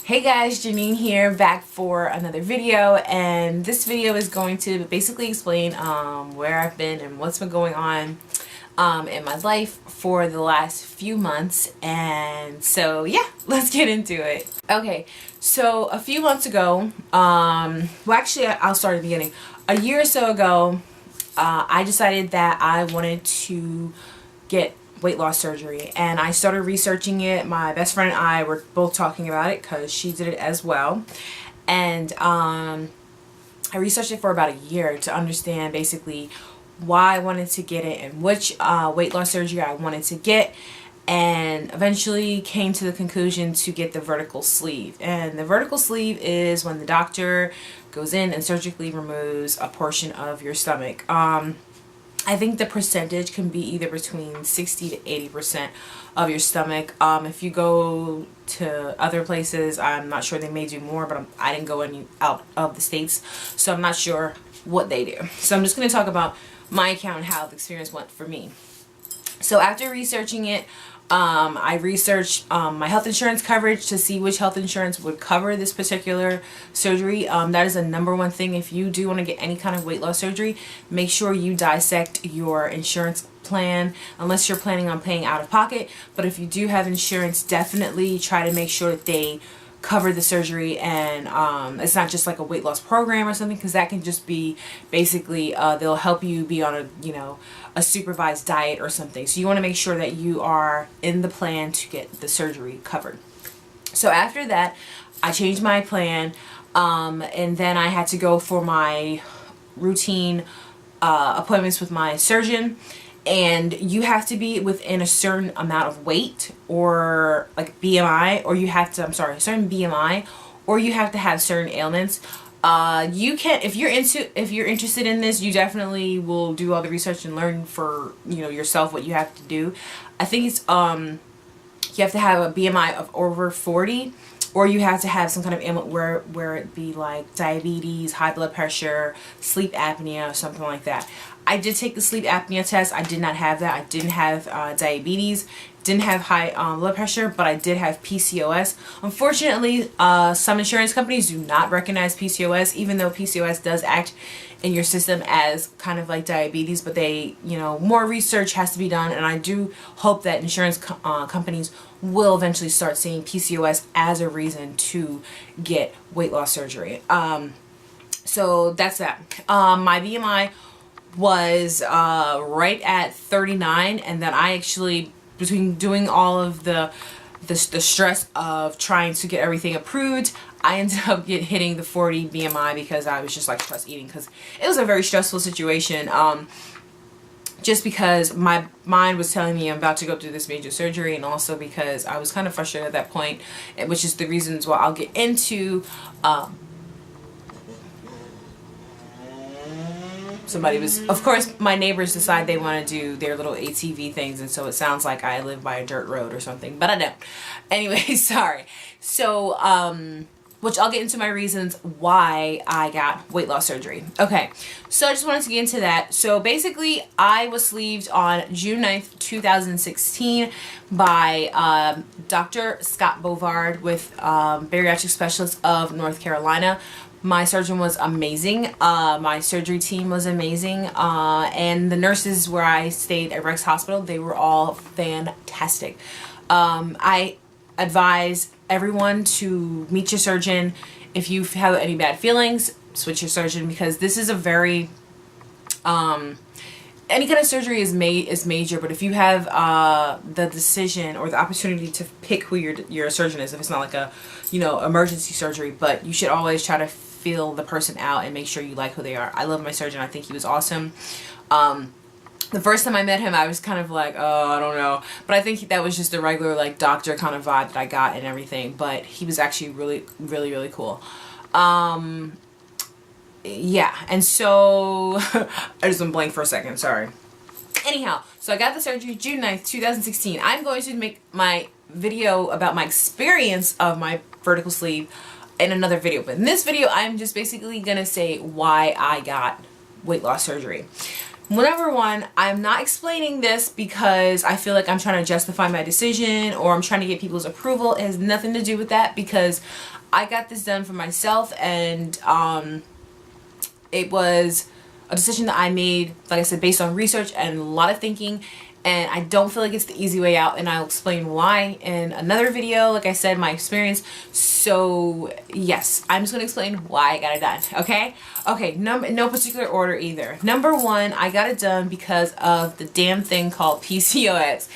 Hey guys, Janine here, back for another video, and this video is going to basically explain where I've been and what's been going on in my life for the last few months. And so yeah, let's get into it. Okay, so a few months ago, well actually I'll start at the beginning. A year or so ago, I decided that I wanted to get weight loss surgery, and I started researching it. My best friend and I were both talking about it because she did it as well, and I researched it for about a year to understand basically why I wanted to get it and which weight loss surgery I wanted to get, and eventually came to the conclusion to get the vertical sleeve. And the vertical sleeve is when the doctor goes in and surgically removes a portion of your stomach. I think the percentage can be either between 60 to 80% of your stomach. If you go to other places, I'm not sure, they may do more, but I didn't go out of the States, so I'm not sure what they do. So I'm just going to talk about my account and how the experience went for me. So after researching it, I researched my health insurance coverage to see which health insurance would cover this particular surgery. That is a #1 thing. If you do want to get any kind of weight loss surgery, make sure you dissect your insurance plan, unless you're planning on paying out of pocket. But if you do have insurance, definitely try to make sure that they cover the surgery, and it's not just like a weight loss program or something, because that can just be basically they'll help you be on a supervised diet or something. So you want to make sure that you are in the plan to get the surgery covered. So after that, I changed my plan, and then I had to go for my routine appointments with my surgeon. And you have to be within a certain amount of weight, or like BMI, or you have to, I'm sorry, certain BMI, or you have to have certain ailments. You can, if you're interested in this, you definitely will do all the research and learn for, yourself what you have to do. I think it's, you have to have a BMI of over 40, or you have to have some kind of ailment where it be like diabetes, high blood pressure, sleep apnea, or something like that. I did take the sleep apnea test. I did not have that. I didn't have diabetes, didn't have high blood pressure, but I did have PCOS. Unfortunately, some insurance companies do not recognize PCOS, even though PCOS does act in your system as kind of like diabetes, but they, more research has to be done, and I do hope that insurance companies will eventually start seeing PCOS as a reason to get weight loss surgery. So that's that. My BMI was right at 39, and then I actually, between doing all of the stress of trying to get everything approved, I ended up hitting the 40 BMI because I was just like stress eating, because it was a very stressful situation. Just because my mind was telling me I'm about to go through this major surgery, and also because I was kind of frustrated at that point, which is the reasons why I'll get into. Somebody was, of course, my neighbors decide they want to do their little ATV things, and so it sounds like I live by a dirt road or something, but I don't. Anyway, sorry. So, which I'll get into my reasons why I got weight loss surgery. Okay, so I just wanted to get into that. So basically, I was sleeved on June 9th, 2016 by Dr. Scott Bovard with Bariatric Specialist of North Carolina. My surgeon was amazing. My surgery team was amazing. And the nurses where I stayed at Rex Hospital, they were all fantastic. I advise everyone to meet your surgeon. If you have any bad feelings, switch your surgeon, because this is a very, any kind of surgery is major, but if you have the decision or the opportunity to pick who your surgeon is, if it's not like a, emergency surgery, but you should always try to feel the person out and make sure you like who they are. I love my surgeon. I think he was awesome. The first time I met him, I was kind of like, oh, I don't know. But I think that was just a regular, like, doctor kind of vibe that I got and everything. But he was actually really, really, really cool. Yeah. And so, I just went blank for a second. Sorry. Anyhow, so I got the surgery June 9th, 2016. I'm going to make my video about my experience of my vertical sleeve in another video. But in this video, I'm just basically going to say why I got weight loss surgery. Number one, I'm not explaining this because I feel like I'm trying to justify my decision or I'm trying to get people's approval. It has nothing to do with that because I got this done for myself, and it was a decision that I made, like I said, based on research and a lot of thinking, and I don't feel like it's the easy way out, and I'll explain why in another video, like I said, my experience. So yes, I'm just going to explain why I got it done, okay? Okay, no particular order either. Number one, I got it done because of the damn thing called PCOS.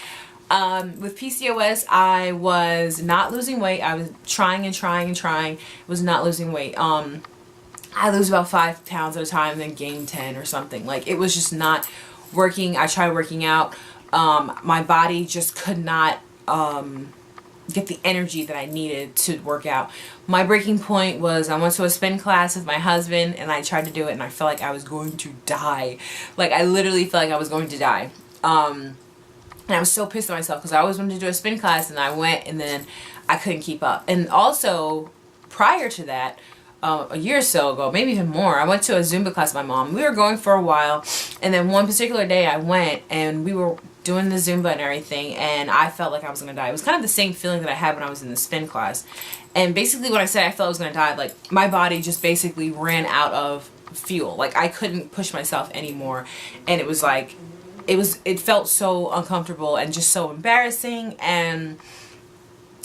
With PCOS, I was not losing weight. I was trying and trying and trying, was not losing weight. I lose about 5 pounds at a time, then gain 10 or something. Like, it was just not working. I tried working out. My body just could not get the energy that I needed to work out. My breaking point was I went to a spin class with my husband and I tried to do it and I felt like I was going to die. Like, I literally felt like I was going to die. And I was so pissed at myself because I always wanted to do a spin class, and I went and then I couldn't keep up. And also, prior to that, a year or so ago, maybe even more, I went to a Zumba class with my mom. We were going for a while, and then one particular day I went and we were doing the Zumba and everything, and I felt like I was gonna die. It was kind of the same feeling that I had when I was in the spin class. And basically when I said I felt I was gonna die, like, my body just basically ran out of fuel. Like, I couldn't push myself anymore, and it was like, it felt so uncomfortable and just so embarrassing, and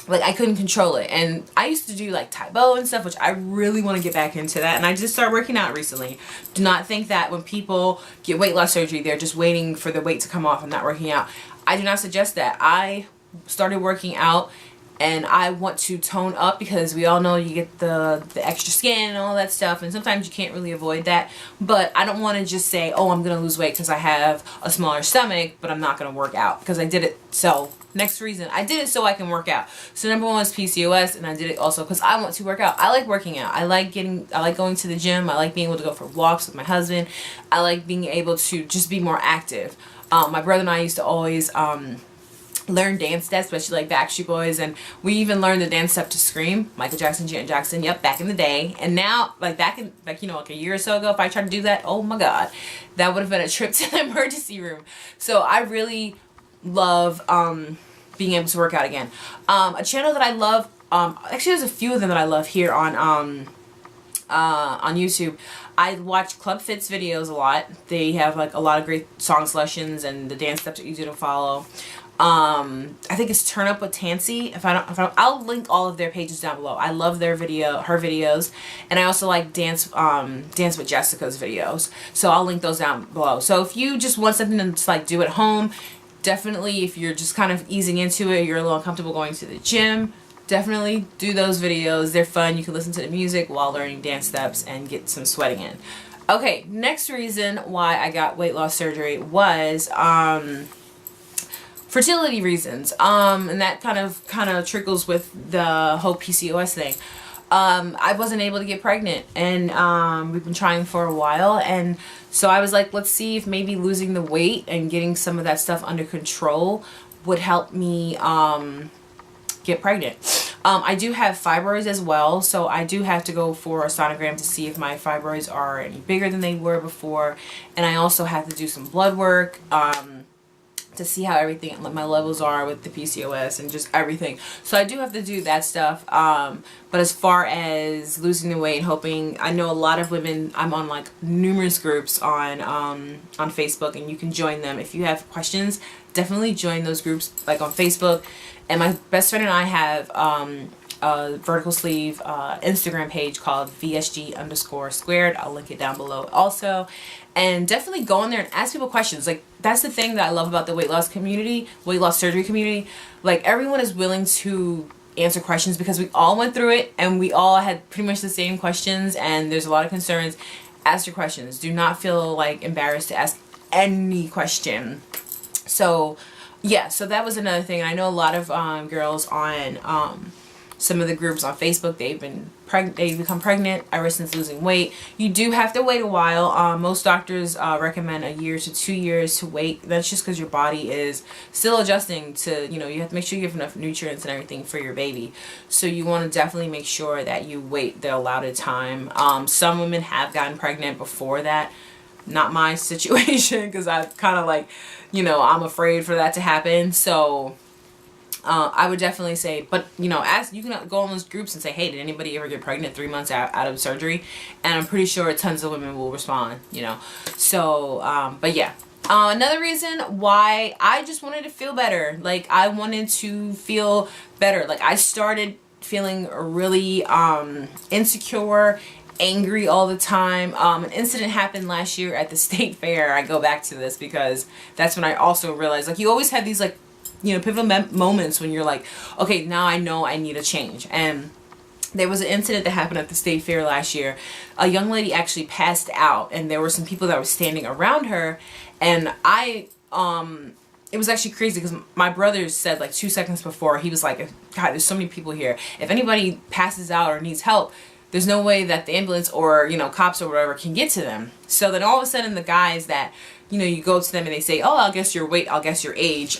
like, I couldn't control it. And I used to do like Taekwondo and stuff, which I really want to get back into that, and I just started working out recently. Do not think that when people get weight loss surgery, they're just waiting for the weight to come off and not working out. I do not suggest that. I started working out, and I want to tone up because we all know you get the extra skin and all that stuff, and sometimes you can't really avoid that. But I don't want to just say, oh, I'm gonna lose weight because I have a smaller stomach, but I'm not gonna work out because I did it. So next reason, I did it so I can work out. So number one was PCOS, and I did it also because I want to work out. I like working out. I like going to the gym. I like being able to go for walks with my husband. I like being able to just be more active. My brother and I used to always learn dance steps, especially like Backstreet Boys, and we even learned the dance step to Scream, Michael Jackson, Janet Jackson, yep, back in the day. And now, like, you know, like a year or so ago, if I tried to do that, oh my god, that would have been a trip to the emergency room. So I really love being able to work out again. A channel that I love, actually there's a few of them that I love here on YouTube. I watch Club Fit's videos a lot. They have like a lot of great song selections, and the dance steps are easy to follow. I think it's Turn Up with Tansy. I'll link all of their pages down below. I love her videos, and I also like Dance with Jessica's videos. So I'll link those down below. So if you just want something to just like do at home, definitely, if you're just kind of easing into it, you're a little uncomfortable going to the gym, definitely do those videos. They're fun. You can listen to the music while learning dance steps and get some sweating in. Okay, next reason why I got weight loss surgery was fertility reasons, and that kind of trickles with the whole PCOS thing. I wasn't able to get pregnant, and we've been trying for a while, and so I was like, let's see if maybe losing the weight and getting some of that stuff under control would help me get pregnant. I do have fibroids as well, so I do have to go for a sonogram to see if my fibroids are any bigger than they were before, and I also have to do some blood work to see how everything, my levels are with the PCOS and just everything. So I do have to do that stuff. But as far as losing the weight and hoping, I know a lot of women, I'm on like numerous groups on Facebook, and you can join them. If you have questions, definitely join those groups like on Facebook. And my best friend and I have a vertical sleeve Instagram page called VSG_squared. I'll link it down below also. And definitely go in there and ask people questions. Like, that's the thing that I love about the weight loss community, weight loss surgery community. Like, everyone is willing to answer questions because we all went through it and we all had pretty much the same questions, and there's a lot of concerns. Ask your questions. Do not feel like embarrassed to ask any question. So yeah, so that was another thing. I know a lot of girls on some of the groups on Facebook, they've become pregnant ever since losing weight. You do have to wait a while. Most doctors recommend a year to 2 years to wait. That's just because your body is still adjusting to, you know, you have to make sure you have enough nutrients and everything for your baby. So you want to definitely make sure that you wait the allotted time. Some women have gotten pregnant before that. not my situation, because I kind of like, you know, I'm afraid for that to happen. So I would definitely say, but you know, you can go on those groups and say, hey, did anybody ever get pregnant 3 months out of surgery? And I'm pretty sure tons of women will respond, you know. So but yeah, another reason why I just wanted to feel better, like I wanted to feel better. Like I started feeling really insecure, angry all the time. An incident happened last year at the state fair. I go back to this because that's when I also realized, like, you always have these, like, you know, pivotal moments when you're like, okay, now I know I need a change. And there was an incident that happened at the state fair last year. A young lady actually passed out, and there were some people that were standing around her, and it was actually crazy because my brother said, like, 2 seconds before, he was like, God, there's so many people here. If anybody passes out or needs help, there's no way that the ambulance or, you know, cops or whatever can get to them. So then all of a sudden the guys that, you know, you go to them and they say, oh, I'll guess your weight, I'll guess your age.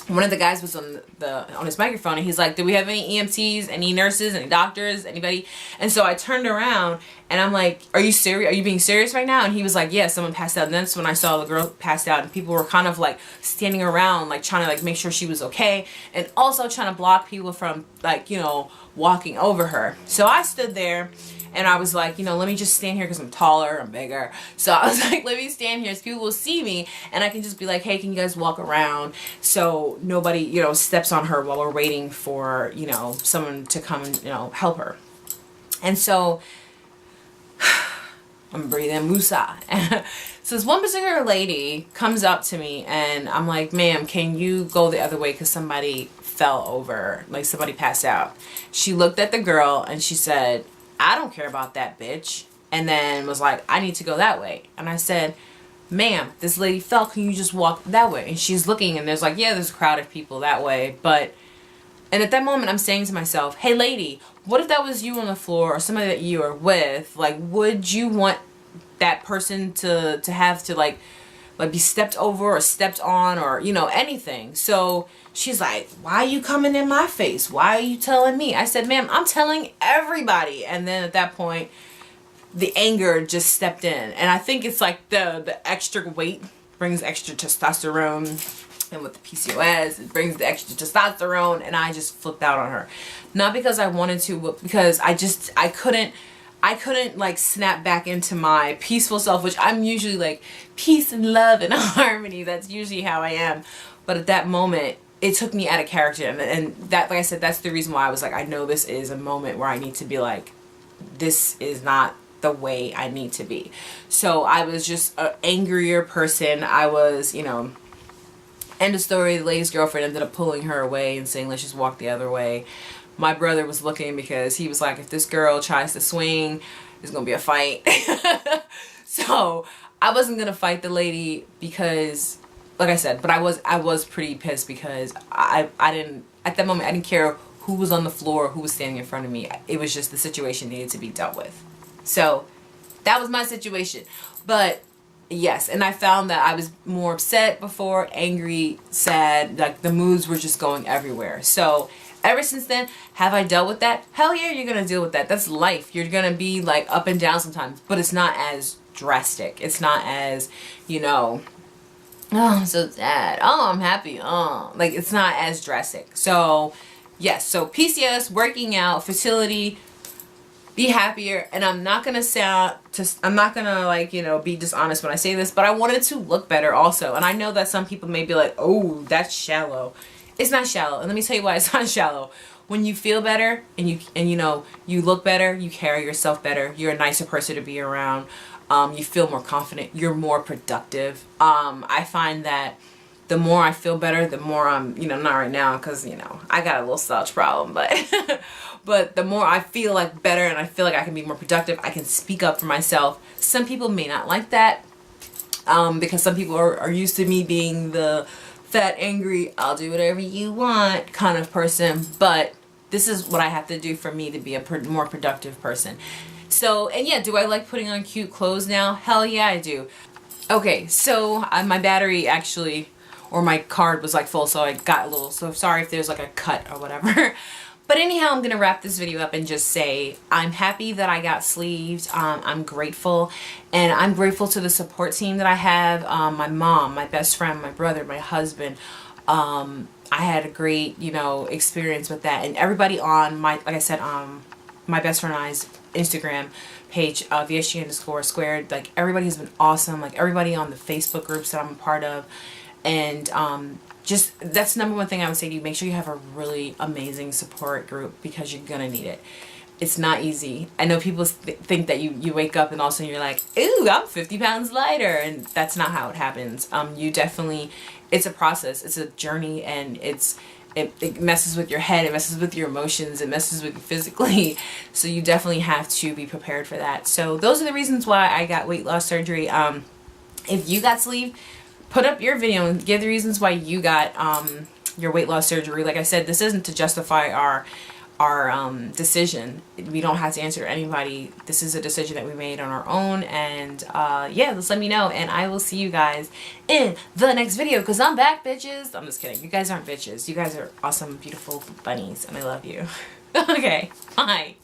One of the guys was on his microphone, and he's like, do we have any EMTs, any nurses, any doctors, anybody? And so I turned around and I'm like, are you serious? Are you being serious right now? And he was like, yeah, someone passed out. And that's when I saw the girl passed out, and people were kind of like standing around, like trying to like make sure she was okay, and also trying to block people from, like, you know, walking over her. So I stood there and I was like, you know, let me just stand here because I'm taller, I'm bigger. So I was like, let me stand here so people will see me, and I can just be like, hey, can you guys walk around so nobody, you know, steps on her while we're waiting for, you know, someone to come and, you know, help her. And so I'm breathing Musa. So this one particular lady comes up to me, and I'm like, ma'am, can you go the other way because somebody fell over, like somebody passed out. She looked at the girl and she said, I don't care about that bitch. And then was like, I need to go that way. And I said, ma'am, this lady fell, can you just walk that way? And she's looking, and there's like, yeah, there's a crowd of people that way, but, and at that moment I'm saying to myself, hey lady, what if that was you on the floor or somebody that you are with? Like, would you want that person to have to like be stepped over or stepped on or, you know, anything? So she's like, why are you coming in my face? Why are you telling me? I said, ma'am, I'm telling everybody. And then at that point, the anger just stepped in. And I think it's like the extra weight brings extra testosterone. And with the PCOS, it brings the extra testosterone. And I just flipped out on her. Not because I wanted to, but because I couldn't like snap back into my peaceful self, which I'm usually like peace and love and harmony. That's usually how I am. But at that moment, it took me out of character. And that, like I said, that's the reason why I was like, I know this is a moment where I need to be like, this is not the way I need to be. So I was just an angrier person. I was, you know, end of story, the lady's girlfriend ended up pulling her away and saying, let's just walk the other way. My brother was looking because he was like, if this girl tries to swing, there's gonna be a fight. So I wasn't gonna fight the lady because, like I said, but I was pretty pissed because I didn't, at that moment, I didn't care who was on the floor, who was standing in front of me. It was just the situation needed to be dealt with. So that was my situation. But yes, and I found that I was more upset before, angry, sad, like the moods were just going everywhere. So ever since then, have I dealt with that? Hell yeah, you're gonna deal with that. That's life. You're gonna be like up and down sometimes, but it's not as drastic. It's not as, you know, oh, I'm so sad. Oh, I'm happy. Oh, like it's not as drastic. So yes, so PCOS, working out, fertility, be happier. And I'm not gonna I'm not gonna like, you know, be dishonest when I say this, but I wanted to look better also. And I know that some people may be like, oh, that's shallow. It's not shallow. And let me tell you why it's not shallow. When you feel better and you know, you look better, you carry yourself better, you're a nicer person to be around, you feel more confident, you're more productive. I find that the more I feel better, the more I'm, you know, not right now because, you know, I got a little slouch problem, but but the more I feel like better and I feel like I can be more productive, I can speak up for myself. Some people may not like that because some people are used to me being the fat, angry, I'll do whatever you want kind of person, but this is what I have to do for me to be a more productive person. So, and yeah, do I like putting on cute clothes now? Hell yeah, I do. Okay, so my battery actually, or my card was like full, so I got a little, so sorry if there's like a cut or whatever. But anyhow, I'm going to wrap this video up and just say I'm happy that I got sleeved. I'm grateful. And I'm grateful to the support team that I have. My mom, my best friend, my brother, my husband. I had a great, you know, experience with that. And everybody on my, like I said, my best friend and I's Instagram page, VSG_squared. Like, everybody has been awesome. Like, everybody on the Facebook groups that I'm a part of. And just, that's the number one thing I would say to you. Make sure you have a really amazing support group, because you're gonna need it. It's not easy. I know people think that you wake up and all of a sudden you're like, ooh, I'm 50 pounds lighter, and that's not how it happens. You definitely, it's a process, it's a journey, and it messes with your head, it messes with your emotions, it messes with you physically. So you definitely have to be prepared for that. So those are the reasons why I got weight loss surgery. If you got sleeve, put up your video and give the reasons why you got your weight loss surgery. Like I said, this isn't to justify our decision. We don't have to answer to anybody. This is a decision that we made on our own. And yeah, just let me know, and I will see you guys in the next video, because I'm back, bitches. I'm just kidding. You guys aren't bitches. You guys are awesome, beautiful bunnies, and I love you. Okay, bye.